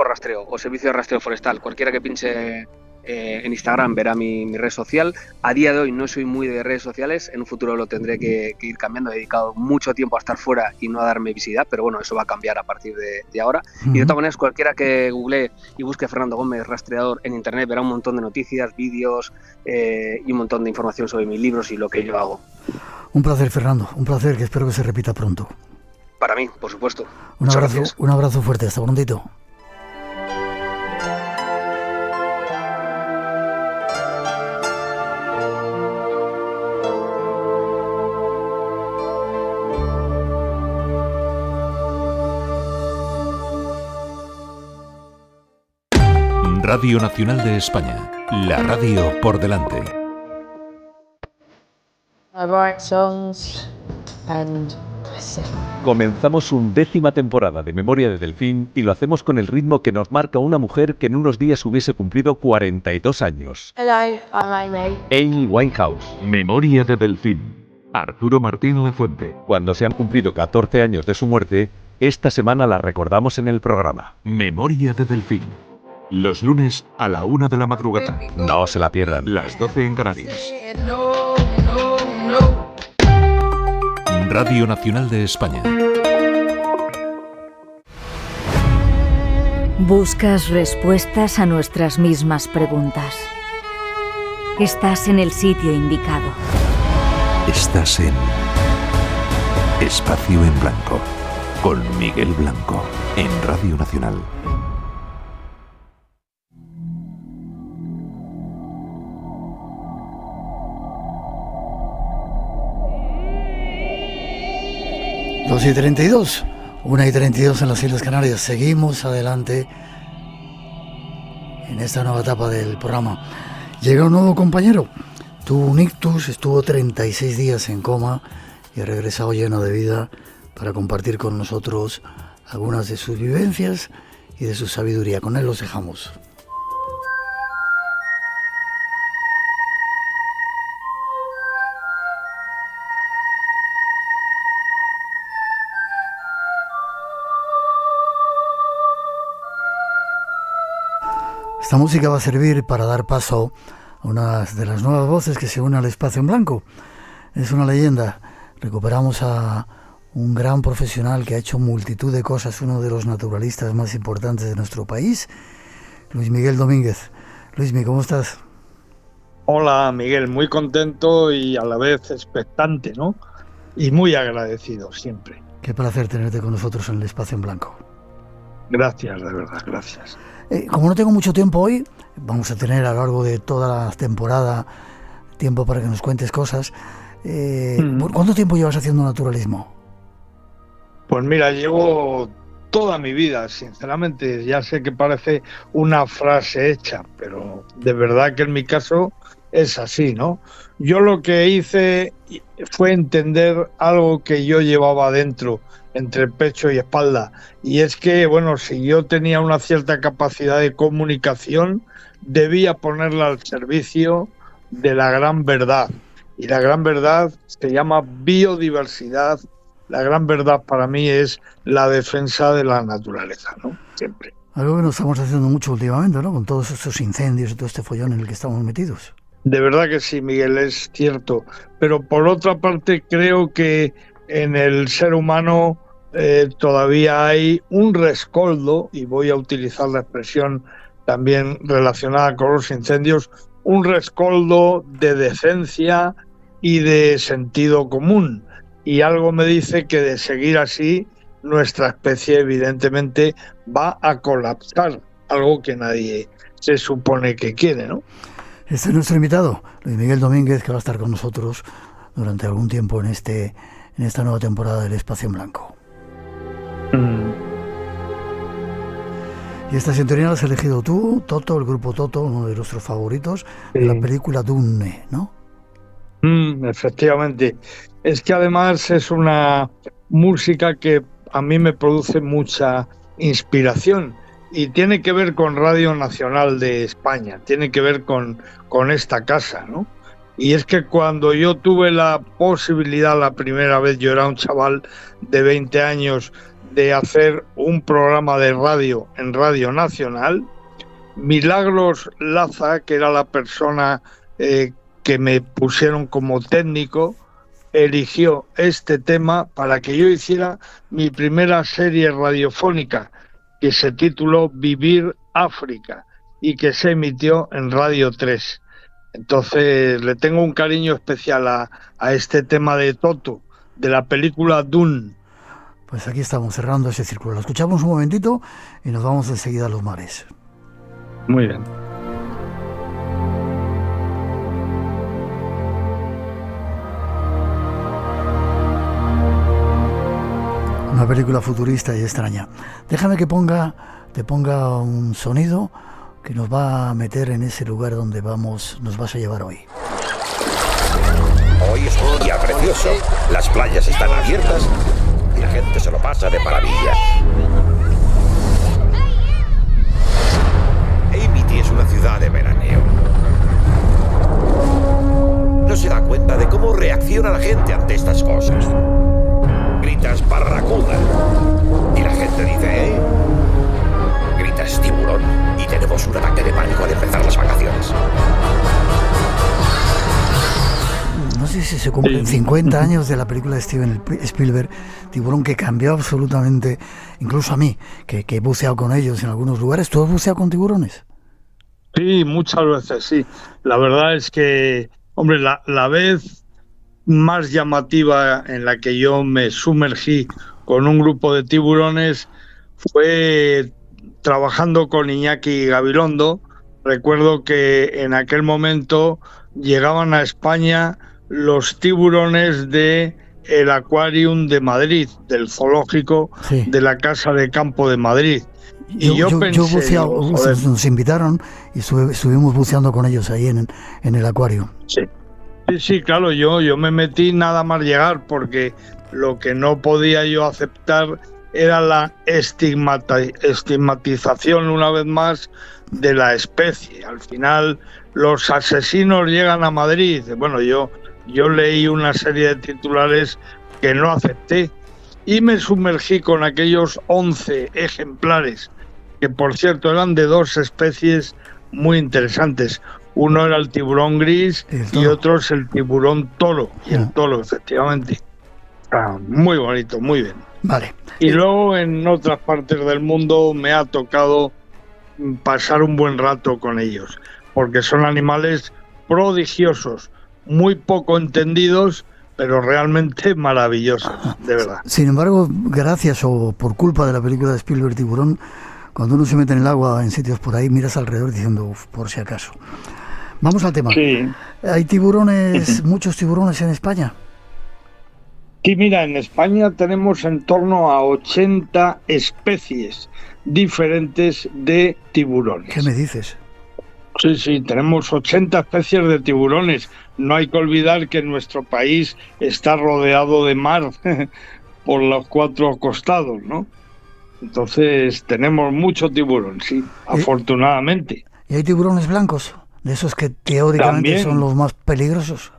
Rastreo o Servicio de Rastreo Forestal. Cualquiera que pinche en Instagram verá mi red social. A día de hoy no soy muy de redes sociales, en un futuro lo tendré que ir cambiando. He dedicado mucho tiempo a estar fuera y no a darme visibilidad, pero bueno, eso va a cambiar a partir de ahora. Y de todas maneras, cualquiera que googlee y busque Fernando Gómez Rastreador en internet verá un montón de noticias, vídeos y un montón de información sobre mis libros y lo que yo hago. Un placer, Fernando, un placer, que espero que se repita pronto. Para mí, por supuesto. Un abrazo fuerte, hasta prontito. Radio Nacional de España, la radio por delante. Comenzamos una 10ª temporada de Memoria de Delfín y lo hacemos con el ritmo que nos marca una mujer que en unos días hubiese cumplido 42 años. Hello, I'm Amy. Amy Winehouse. Memoria de Delfín. Arturo Martín Lafuente. Cuando se han cumplido 14 años de su muerte, esta semana la recordamos en el programa. Memoria de Delfín. Los lunes a la 1 de la madrugada. No se la pierdan. Las 12 en Canarias. Radio Nacional de España. ¿Buscas respuestas a nuestras mismas preguntas? Estás en el sitio indicado. Estás en Espacio en Blanco con Miguel Blanco en Radio Nacional. Dos y 32, 1:32 en las Islas Canarias. Seguimos adelante en esta nueva etapa del programa. Llega un nuevo compañero. Tuvo un ictus, estuvo 36 días en coma y ha regresado lleno de vida para compartir con nosotros algunas de sus vivencias y de su sabiduría. Con él los dejamos. Esta música va a servir para dar paso a una de las nuevas voces que se une al Espacio en Blanco. Es una leyenda. Recuperamos a un gran profesional que ha hecho multitud de cosas, uno de los naturalistas más importantes de nuestro país, Luis Miguel Domínguez. Luismi, ¿cómo estás? Hola, Miguel, muy contento y a la vez expectante, ¿no? Y muy agradecido siempre. Qué placer tenerte con nosotros en el Espacio en Blanco. Gracias, de verdad, gracias. Como no tengo mucho tiempo hoy, vamos a tener a lo largo de toda la temporada tiempo para que nos cuentes cosas. ¿Cuánto tiempo llevas haciendo naturalismo? Pues mira, llevo toda mi vida, sinceramente. Ya sé que parece una frase hecha, pero de verdad que en mi caso es así, ¿no? Yo lo que hice fue entender algo que yo llevaba dentro, entre pecho y espalda, y es que, bueno, si yo tenía una cierta capacidad de comunicación, debía ponerla al servicio de la gran verdad, y la gran verdad se llama biodiversidad. La gran verdad para mí es la defensa de la naturaleza, ¿no? Siempre. Algo que nos estamos haciendo mucho últimamente, ¿no? Con todos estos incendios y todo este follón en el que estamos metidos. De verdad que sí, Miguel, es cierto, pero por otra parte creo que en el ser humano todavía hay un rescoldo, y voy a utilizar la expresión también relacionada con los incendios, un rescoldo de decencia y de sentido común. Y algo me dice que de seguir así nuestra especie evidentemente va a colapsar, algo que nadie se supone que quiere, ¿no? Este es nuestro invitado, Luis Miguel Domínguez, que va a estar con nosotros durante algún tiempo en esta nueva temporada del Espacio en Blanco. Y esta sintonía la has elegido tú, Toto, el grupo Toto, uno de nuestros favoritos, de la película Dune, ¿no? Efectivamente. Es que además es una música que a mí me produce mucha inspiración y tiene que ver con Radio Nacional de España, tiene que ver con esta casa, ¿no? Y es que cuando yo tuve la posibilidad la primera vez, yo era un chaval de 20 años, de hacer un programa de radio en Radio Nacional, Milagros Laza, que era la persona que me pusieron como técnico, eligió este tema para que yo hiciera mi primera serie radiofónica, que se tituló Vivir África y que se emitió en Radio 3. Entonces le tengo un cariño especial a este tema de Toto, de la película Dune. Pues aquí estamos cerrando ese círculo. Lo escuchamos un momentito y nos vamos enseguida a los mares. Muy bien. Una película futurista y extraña. Déjame que te ponga un sonido que nos va a meter en ese lugar donde nos vas a llevar hoy. Hoy es un día precioso. Las playas están abiertas y la gente se lo pasa de maravilla. Amity es una ciudad de veraneo. No se da cuenta de cómo reacciona la gente ante estas cosas. Gritas barracuda y la gente dice, gritas tiburón y tenemos un ataque de pánico al empezar las vacaciones. No sé si se cumplen 50 años de la película de Steven Spielberg, Tiburón, que cambió absolutamente, incluso a mí, que he buceado con ellos en algunos lugares. ¿Tú has buceado con tiburones? Sí, muchas veces, sí. La verdad es que, hombre, la vez más llamativa en la que yo me sumergí con un grupo de tiburones fue trabajando con Iñaki Gabilondo. Recuerdo que en aquel momento llegaban a España los tiburones de el Aquarium de Madrid, del zoológico de la Casa de Campo de Madrid. Y yo pensé, nos invitaron y estuvimos buceando con ellos ahí en el acuario. Sí, claro, yo me metí nada más llegar, porque lo que no podía yo aceptar era la estigmatización una vez más de la especie. Al final los asesinos llegan a Madrid. Bueno, yo leí una serie de titulares que no acepté y me sumergí con aquellos 11 ejemplares, que por cierto eran de dos especies muy interesantes. Uno era el tiburón gris y otro es el tiburón toro. Y el toro, efectivamente. Muy bonito, muy bien. Vale. Y luego en otras partes del mundo me ha tocado pasar un buen rato con ellos, porque son animales prodigiosos, muy poco entendidos, pero realmente maravillosos, de verdad. Sin embargo, gracias o por culpa de la película de Spielberg Tiburón, cuando uno se mete en el agua en sitios por ahí, miras alrededor diciendo, por si acaso. Vamos al tema. Sí. ¿Hay tiburones, muchos tiburones en España? Sí, mira, en España tenemos en torno a 80 especies diferentes de tiburones. ¿Qué me dices? Sí, tenemos 80 especies de tiburones. No hay que olvidar que nuestro país está rodeado de mar por los cuatro costados, ¿no? Entonces tenemos mucho tiburón, sí, afortunadamente. ¿Y hay tiburones blancos? De esos que teóricamente también son los más peligrosos.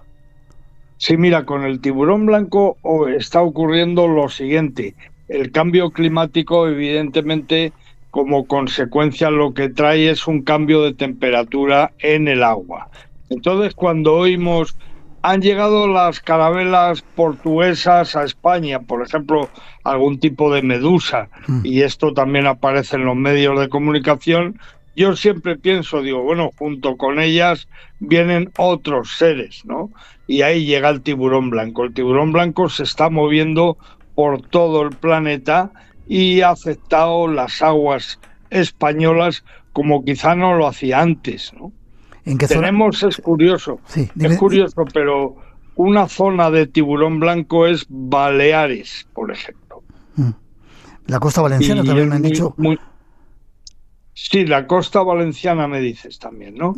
Sí, mira, con el tiburón blanco está ocurriendo lo siguiente. El cambio climático, evidentemente, como consecuencia, lo que trae es un cambio de temperatura en el agua. Entonces, cuando oímos, han llegado las carabelas portuguesas a España, por ejemplo, algún tipo de medusa, y esto también aparece en los medios de comunicación, yo siempre pienso, digo, bueno, junto con ellas vienen otros seres, ¿no? Y ahí llega el tiburón blanco. El tiburón blanco se está moviendo por todo el planeta y ha afectado las aguas españolas como quizá no lo hacía antes, ¿no? ¿En qué zona? Es curioso, Sí, es curioso, pero una zona de tiburón blanco es Baleares, por ejemplo. La costa valenciana Y también me han dicho. Sí, la costa valenciana me dices también, ¿no?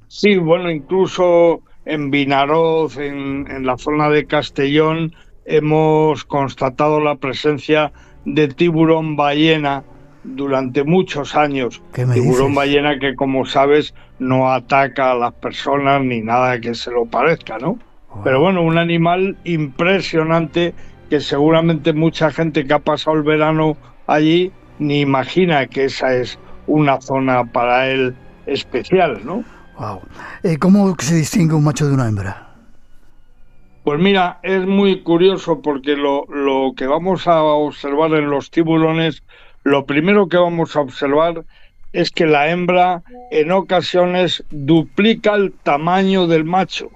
Sí, bueno, incluso en Vinaroz, en la zona de Castellón, hemos constatado la presencia de tiburón ballena durante muchos años. ¿Qué me Tiburón dices? ballena que, como sabes, no ataca a las personas ni nada que se lo parezca, ¿no? Wow. Pero bueno, un animal impresionante que seguramente mucha gente que ha pasado el verano allí ni imagina que esa es una zona para él especial, ¿no? Wow. ¿Cómo se distingue un macho de una hembra? Pues mira, es muy curioso porque lo que vamos a observar en los tiburones, lo primero que vamos a observar es que la hembra en ocasiones duplica el tamaño del macho.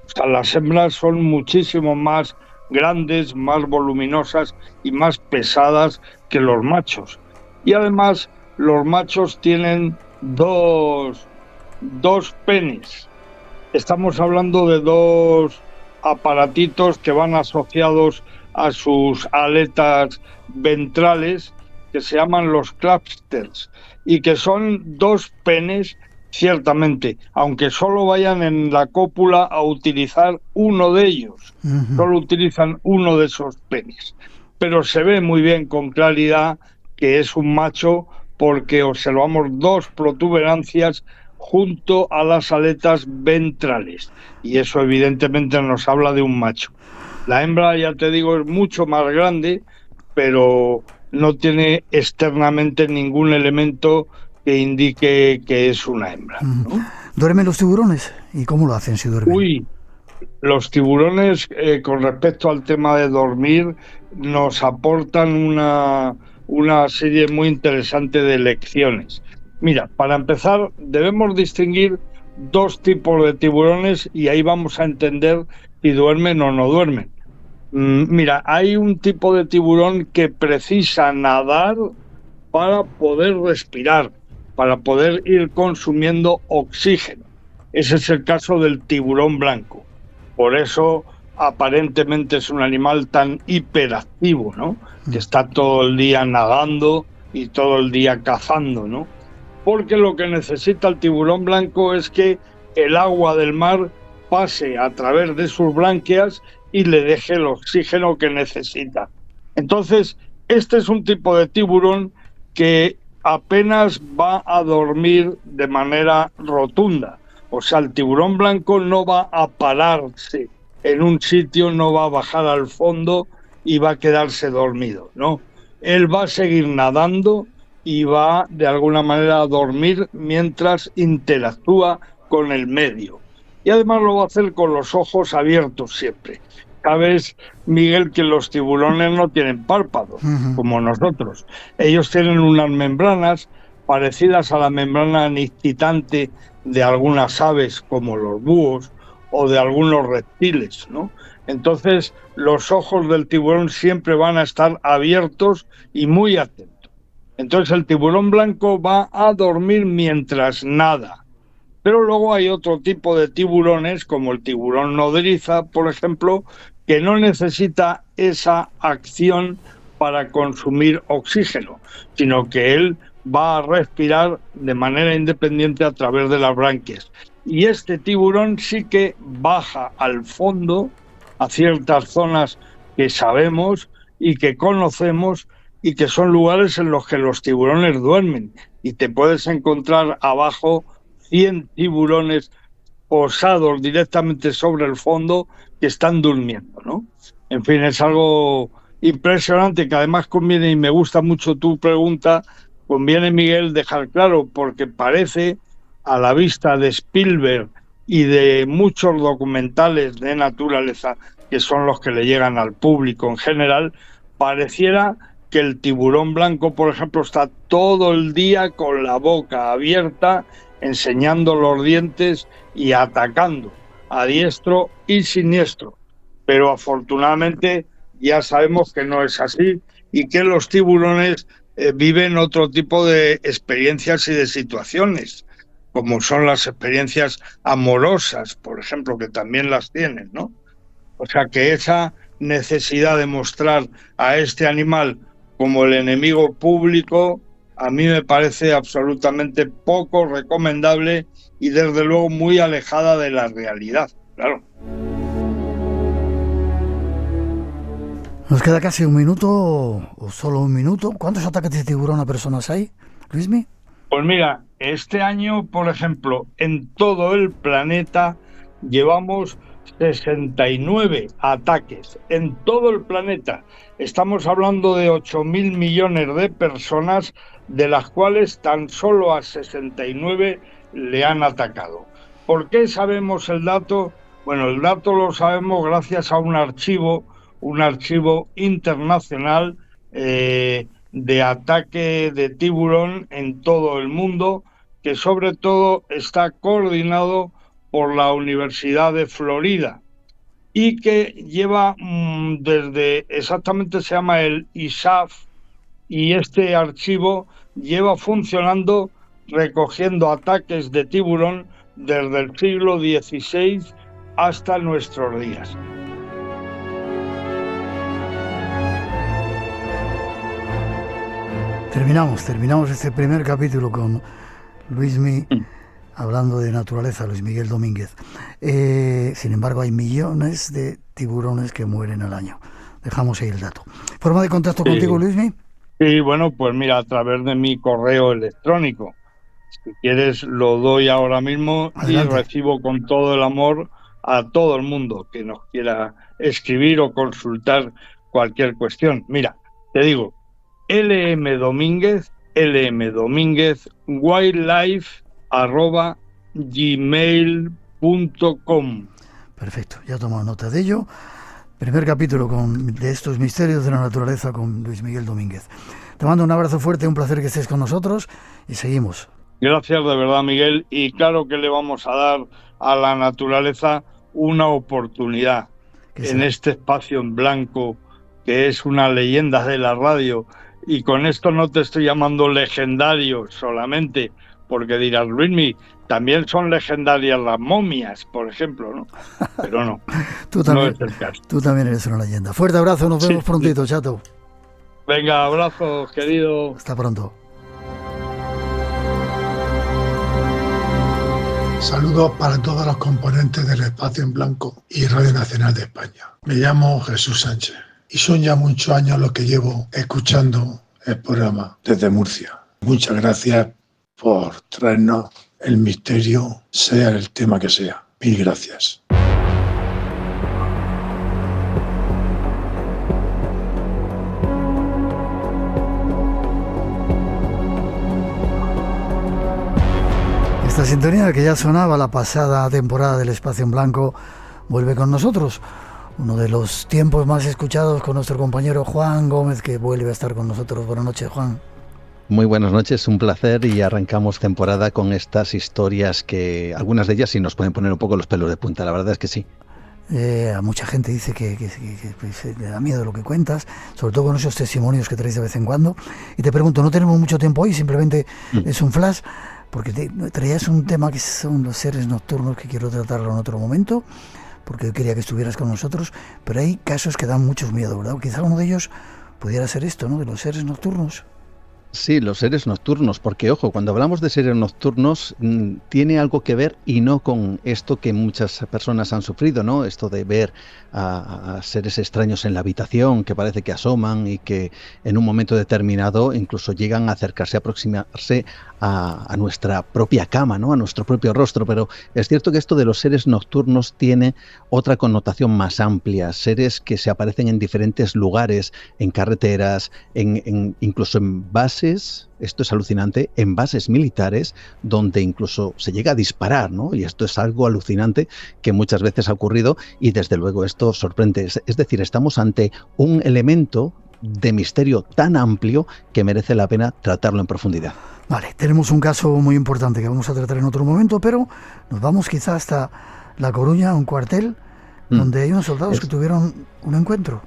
O sea, las hembras son muchísimo más grandes, más voluminosas y más pesadas que los machos. Y además los machos tienen dos penes. Estamos hablando de dos aparatitos que van asociados a sus aletas ventrales, que se llaman los claspers, y que son dos penes, ciertamente, aunque solo vayan en la cópula a utilizar uno de ellos, solo utilizan uno de esos penes. Pero se ve muy bien con claridad que es un macho porque observamos dos protuberancias junto a las aletas ventrales, y eso evidentemente nos habla de un macho. La hembra, ya te digo, es mucho más grande, pero no tiene externamente ningún elemento que indique que es una hembra, ¿no? ¿Duermen los tiburones? ¿Y cómo lo hacen si duermen? Uy, los tiburones, con respecto al tema de dormir, nos aportan una serie muy interesante de lecciones. Mira, para empezar, debemos distinguir dos tipos de tiburones y ahí vamos a entender si duermen o no duermen. Mira, hay un tipo de tiburón que precisa nadar para poder respirar, para poder ir consumiendo oxígeno. Ese es el caso del tiburón blanco. Por eso, aparentemente es un animal tan hiperactivo, ¿no? Que está todo el día nadando y todo el día cazando, ¿no? Porque lo que necesita el tiburón blanco es que el agua del mar pase a través de sus branquias y le deje el oxígeno que necesita. Entonces, este es un tipo de tiburón que apenas va a dormir de manera rotunda. O sea, el tiburón blanco no va a pararse en un sitio, no va a bajar al fondo y va a quedarse dormido, ¿no? Él va a seguir nadando y va de alguna manera a dormir mientras interactúa con el medio. Y además lo va a hacer con los ojos abiertos siempre. Sabes, Miguel, que los tiburones no tienen párpados, como nosotros. Ellos tienen unas membranas parecidas a la membrana nictitante de algunas aves, como los búhos, o de algunos reptiles, ¿no? Entonces, los ojos del tiburón siempre van a estar abiertos y muy atentos. Entonces, el tiburón blanco va a dormir mientras nada. Pero luego hay otro tipo de tiburones, como el tiburón nodriza, por ejemplo, que no necesita esa acción para consumir oxígeno, sino que él va a respirar de manera independiente a través de las branquias. Y este tiburón sí que baja al fondo, a ciertas zonas que sabemos y que conocemos, y que son lugares en los que los tiburones duermen. Y te puedes encontrar abajo 100 tiburones posados directamente sobre el fondo que están durmiendo, ¿no? En fin, es algo impresionante que además conviene, y me gusta mucho tu pregunta, conviene, Miguel, dejar claro, porque parece, a la vista de Spielberg y de muchos documentales de naturaleza, que son los que le llegan al público en general, pareciera que el tiburón blanco, por ejemplo, está todo el día con la boca abierta, enseñando los dientes y atacando a diestro y siniestro. Pero afortunadamente ya sabemos que no es así y que los tiburones viven otro tipo de experiencias y de situaciones, como son las experiencias amorosas, por ejemplo, que también las tienen, ¿no? O sea que esa necesidad de mostrar a este animal como el enemigo público, a mí me parece absolutamente poco recomendable y desde luego muy alejada de la realidad, claro. Nos queda casi un minuto o solo un minuto. ¿Cuántos ataques de tiburón a personas hay, Luismi? Pues mira, este año, por ejemplo, en todo el planeta llevamos 69 ataques. En todo el planeta. Estamos hablando de 8.000 millones de personas, de las cuales tan solo a 69 le han atacado. ¿Por qué sabemos el dato? Bueno, el dato lo sabemos gracias a un archivo internacional de ataque de tiburón en todo el mundo, que sobre todo está coordinado por la Universidad de Florida y que lleva exactamente se llama el ISAF, y este archivo lleva funcionando recogiendo ataques de tiburón desde el siglo XVI hasta nuestros días. Terminamos este primer capítulo con Luismi hablando de naturaleza, Luis Miguel Domínguez. Sin embargo, hay millones de tiburones que mueren al año. Dejamos ahí el dato. ¿Forma de contacto contigo, Luismi? Sí, bueno, pues mira, a través de mi correo electrónico. Si quieres, lo doy ahora mismo. Adelante. Y recibo con todo el amor a todo el mundo que nos quiera escribir o consultar cualquier cuestión. Mira, te digo, lmdomínguez, wildlife@gmail.com. Perfecto, ya he tomado nota de ello. Primer capítulo de estos misterios de la naturaleza con Luis Miguel Domínguez. Te mando un abrazo fuerte, un placer que estés con nosotros y seguimos. Gracias de verdad, Miguel, y claro que le vamos a dar a la naturaleza una oportunidad en este espacio en blanco que es una leyenda de la radio. Y con esto no te estoy llamando legendario solamente, porque dirás, Luismi, también son legendarias las momias, por ejemplo, ¿no? Pero no, tú también, no es el caso. Tú también eres una leyenda. Fuerte abrazo, nos vemos prontito, chato. Venga, abrazos, querido. Hasta pronto. Saludos para todos los componentes del Espacio en Blanco y Radio Nacional de España. Me llamo Jesús Sánchez y son ya muchos años los que llevo escuchando el programa desde Murcia. Muchas gracias por traernos el misterio, sea el tema que sea. Mil gracias. Esta sintonía que ya sonaba la pasada temporada del Espacio en Blanco vuelve con nosotros. Uno de los tiempos más escuchados con nuestro compañero Juan Gómez, que vuelve a estar con nosotros. Buenas noches, Juan. Muy buenas noches, un placer, y arrancamos temporada con estas historias que algunas de ellas sí nos pueden poner un poco los pelos de punta, la verdad es que sí. A mucha gente dice que le da miedo lo que cuentas, sobre todo con esos testimonios que traes de vez en cuando. Y te pregunto, no tenemos mucho tiempo hoy, simplemente es un flash, porque traías un tema que son los seres nocturnos, que quiero tratarlo en otro momento, porque yo quería que estuvieras con nosotros, pero hay casos que dan mucho miedo, ¿verdad? Quizá uno de ellos pudiera ser esto, ¿no? De los seres nocturnos. Sí, los seres nocturnos, porque ojo, cuando hablamos de seres nocturnos tiene algo que ver y no con esto que muchas personas han sufrido, ¿no? Esto de ver a seres extraños en la habitación que parece que asoman y que en un momento determinado incluso llegan a acercarse, a aproximarse a nuestra propia cama, ¿no? A nuestro propio rostro, pero es cierto que esto de los seres nocturnos tiene otra connotación más amplia, seres que se aparecen en diferentes lugares, en carreteras, incluso en bases, esto es alucinante, en bases militares donde incluso se llega a disparar, ¿no? Y esto es algo alucinante que muchas veces ha ocurrido y desde luego esto sorprende. Es decir, estamos ante un elemento de misterio tan amplio que merece la pena tratarlo en profundidad. Vale, tenemos un caso muy importante que vamos a tratar en otro momento, pero nos vamos quizá hasta La Coruña, un cuartel donde hay unos soldados que tuvieron un encuentro.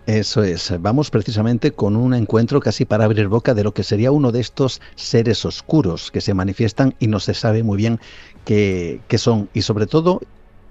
Eso es, vamos precisamente con un encuentro casi para abrir boca de lo que sería uno de estos seres oscuros que se manifiestan y no se sabe muy bien qué son, y sobre todo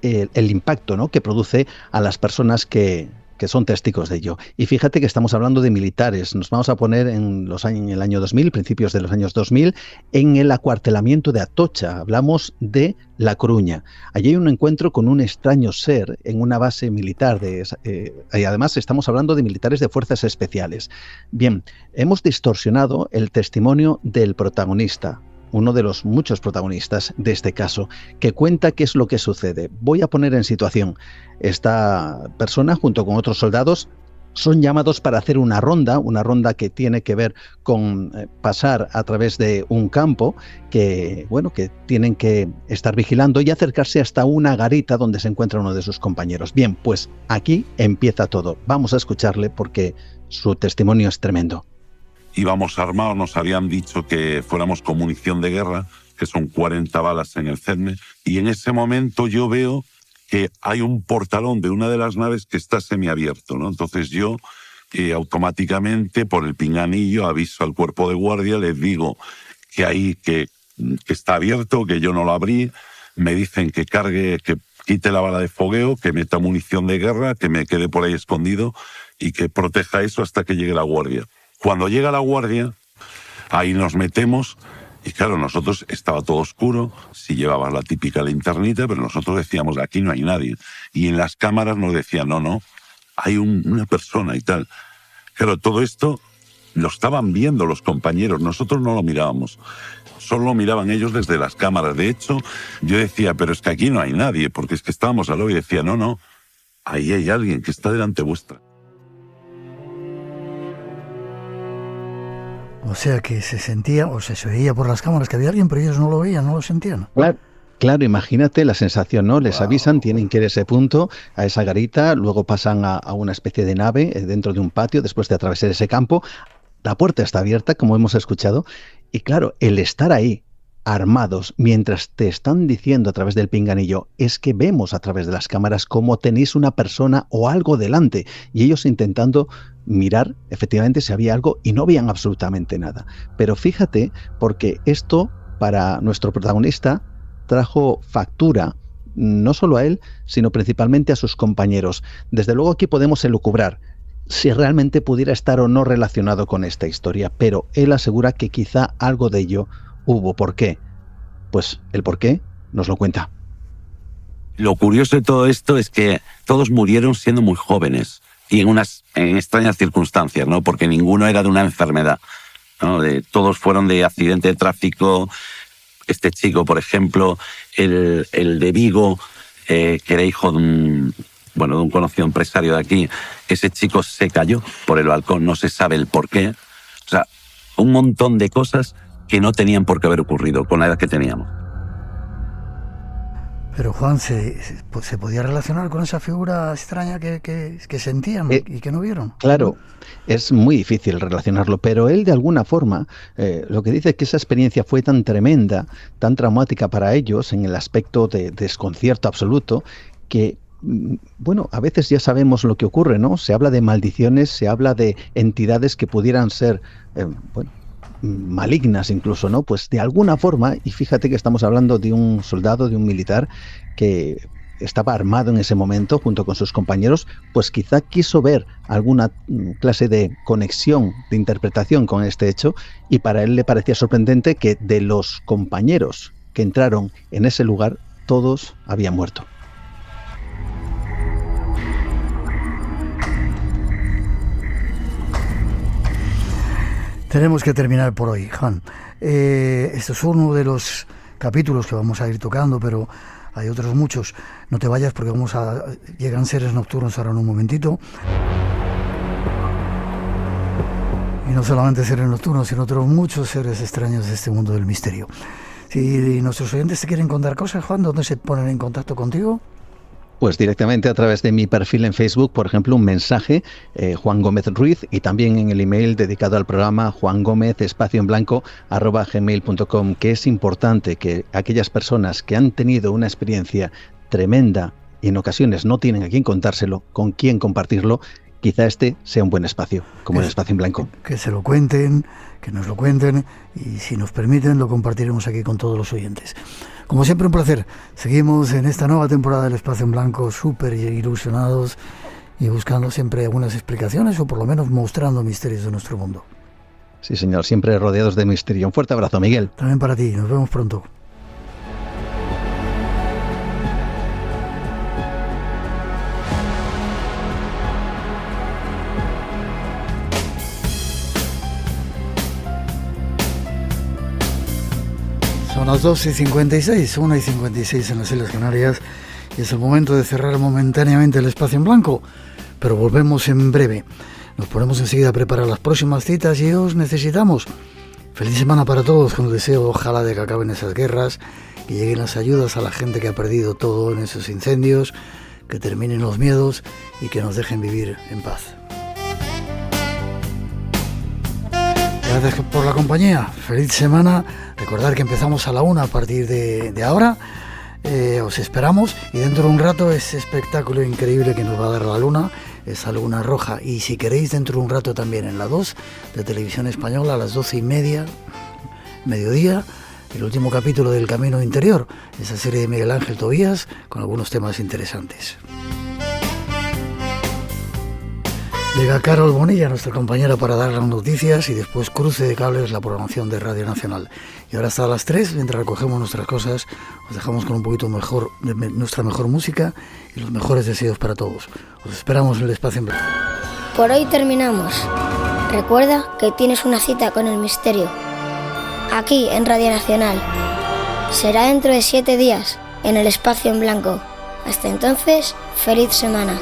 el impacto, ¿no?, que produce a las personas que son testigos de ello. Y fíjate que estamos hablando de militares. Nos vamos a poner en el año 2000, principios de los años 2000, en el acuartelamiento de Atocha. Hablamos de La Coruña. Allí hay un encuentro con un extraño ser en una base militar. Y además estamos hablando de militares de fuerzas especiales. Bien, hemos distorsionado el testimonio del protagonista, uno de los muchos protagonistas de este caso, que cuenta qué es lo que sucede. Voy a poner en situación. Esta persona, junto con otros soldados, son llamados para hacer una ronda que tiene que ver con pasar a través de un campo que tienen que estar vigilando y acercarse hasta una garita donde se encuentra uno de sus compañeros. Bien, pues aquí empieza todo. Vamos a escucharle porque su testimonio es tremendo. Íbamos armados, nos habían dicho que fuéramos con munición de guerra, que son 40 balas en el CEDME, y en ese momento yo veo que hay un portalón de una de las naves que está semiabierto, ¿no? Entonces yo automáticamente, por el pinganillo, aviso al cuerpo de guardia, les digo que está abierto, que yo no lo abrí, me dicen que cargue, que quite la bala de fogueo, que meta munición de guerra, que me quede por ahí escondido y que proteja eso hasta que llegue la guardia. Cuando llega la guardia, ahí nos metemos y claro, nosotros estaba todo oscuro, si llevabas la típica linternita, pero nosotros decíamos, aquí no hay nadie. Y en las cámaras nos decían, no, hay una persona y tal. Claro, todo esto lo estaban viendo los compañeros, nosotros no lo mirábamos. Solo lo miraban ellos desde las cámaras. De hecho, yo decía, pero es que aquí no hay nadie, porque es que estábamos al lado y decía, no, ahí hay alguien que está delante vuestra. O sea que se sentía o se veía por las cámaras que había alguien, pero ellos no lo veían, no lo sentían. Claro, imagínate la sensación, ¿no? Les avisan, tienen que ir a ese punto, a esa garita, luego pasan a una especie de nave dentro de un patio, después de atravesar ese campo. La puerta está abierta, como hemos escuchado, y claro, el estar ahí, armados, mientras te están diciendo a través del pinganillo, es que vemos a través de las cámaras cómo tenéis una persona o algo delante, y ellos intentando mirar efectivamente si había algo y no veían absolutamente nada. Pero fíjate, porque esto para nuestro protagonista trajo factura, no solo a él, sino principalmente a sus compañeros. Desde luego aquí podemos elucubrar si realmente pudiera estar o no relacionado con esta historia, pero él asegura que quizá algo de ello hubo. ¿Por qué? Pues el por qué nos lo cuenta. Lo curioso de todo esto es que todos murieron siendo muy jóvenes y en extrañas circunstancias, ¿no? Porque ninguno era de una enfermedad, ¿no? Todos fueron de accidente de tráfico. Este chico, por ejemplo, el de Vigo, que era hijo de un conocido empresario de aquí, ese chico se cayó por el balcón, no se sabe el por qué. O sea, un montón de cosas que no tenían por qué haber ocurrido con la edad que teníamos. Pero Juan, ¿se podía relacionar con esa figura extraña que sentían y que no vieron? Claro, es muy difícil relacionarlo, pero él de alguna forma lo que dice es que esa experiencia fue tan tremenda, tan traumática para ellos en el aspecto de desconcierto absoluto, que a veces ya sabemos lo que ocurre, ¿no? Se habla de maldiciones, se habla de entidades que pudieran ser, malignas incluso, ¿no? Pues de alguna forma, y fíjate que estamos hablando de un soldado, de un militar que estaba armado en ese momento junto con sus compañeros, pues quizá quiso ver alguna clase de conexión, de interpretación con este hecho, y para él le parecía sorprendente que de los compañeros que entraron en ese lugar, todos habían muerto. Tenemos que terminar por hoy, Juan. Esto es uno de los capítulos que vamos a ir tocando, pero hay otros muchos. No te vayas porque llegan seres nocturnos ahora en un momentito. Y no solamente seres nocturnos, sino otros muchos seres extraños de este mundo del misterio. Si nuestros oyentes te quieren contar cosas, Juan, ¿dónde se ponen en contacto contigo? Pues directamente a través de mi perfil en Facebook, por ejemplo, un mensaje, Juan Gómez Ruiz, y también en el email dedicado al programa, juangomez_gmail.com, que es importante que aquellas personas que han tenido una experiencia tremenda y en ocasiones no tienen a quién contárselo, con quién compartirlo, quizá este sea un buen espacio, como el Espacio en Blanco. Que se lo cuenten, que nos lo cuenten, y si nos permiten lo compartiremos aquí con todos los oyentes. Como siempre, un placer. Seguimos en esta nueva temporada del Espacio en Blanco, súper ilusionados y buscando siempre algunas explicaciones o por lo menos mostrando misterios de nuestro mundo. Sí, señor, siempre rodeados de misterio. Un fuerte abrazo, Miguel. También para ti, nos vemos pronto. Son las 2:56, 1:56 en las Islas Canarias, y es el momento de cerrar momentáneamente el Espacio en Blanco, pero volvemos en breve. Nos ponemos enseguida a preparar las próximas citas y os necesitamos. Feliz semana para todos, con el deseo, ojalá, de que acaben esas guerras, que lleguen las ayudas a la gente que ha perdido todo en esos incendios, que terminen los miedos y que nos dejen vivir en paz. Gracias por la compañía, feliz semana. Recordad que empezamos a la 1 a partir de ahora. Os esperamos, y dentro de un rato ese espectáculo increíble que nos va a dar la luna, esa luna roja. Y si queréis, dentro de un rato también en la 2 de Televisión Española, a las 12:30, mediodía, el último capítulo del Camino Interior, esa serie de Miguel Ángel Tobías con algunos temas interesantes. Llega Carol Bonilla, nuestra compañera, para dar las noticias, y después Cruce de Cables, la programación de Radio Nacional. Y ahora hasta las 3, mientras recogemos nuestras cosas, os dejamos con un poquito mejor de nuestra mejor música y los mejores deseos para todos. Os esperamos en el Espacio en Blanco. Por hoy terminamos. Recuerda que tienes una cita con el misterio, aquí en Radio Nacional. Será dentro de 7 días, en el Espacio en Blanco. Hasta entonces, feliz semana.